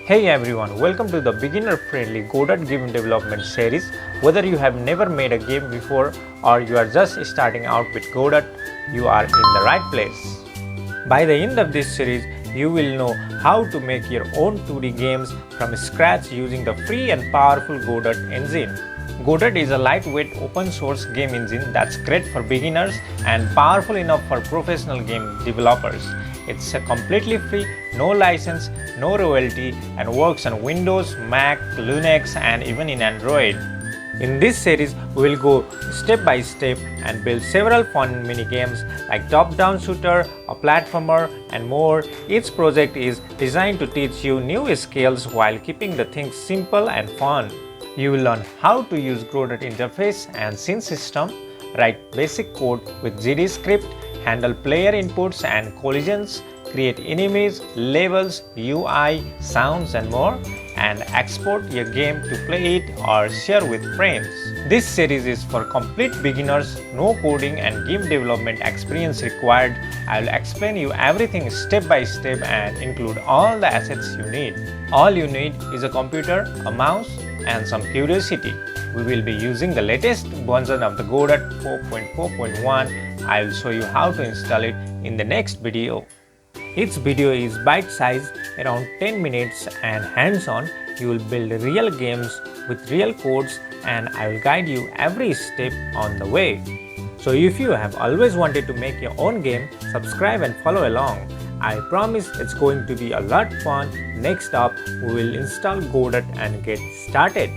Hey everyone, welcome to the beginner-friendly Godot game development series. Whether you have never made a game before or you are just starting out with Godot, you are in the right place. By the end of this series, you will know how to make your own 2D games from scratch using the free and powerful Godot engine. Godot is a lightweight open source game engine that's great for beginners and powerful enough for professional game developers. It's completely free, no license, no royalty, and works on Windows, Mac, Linux, and even in Android. In this series, we will go step by step and build several fun mini games like top-down shooter, a platformer, and more. Each project is designed to teach you new skills while keeping the things simple and fun. You will learn how to use Godot interface and scene system, write basic code with GD script, handle player inputs and collisions, create enemies, levels, UI, sounds and more, and export your game to play it or share with friends. This series is for complete beginners, no coding and game development experience required. I will explain you everything step by step and include all the assets you need. All you need is a computer, a mouse, and some curiosity. We will be using the latest version of the Godot 4.4.1. I will show you how to install it in the next video. Each video is bite-sized, around 10 minutes and hands-on. You will build real games with real codes and I will guide you every step on the way. So if you have always wanted to make your own game, subscribe and follow along. I promise it's going to be a lot fun. Next up, we will install Godot and get started.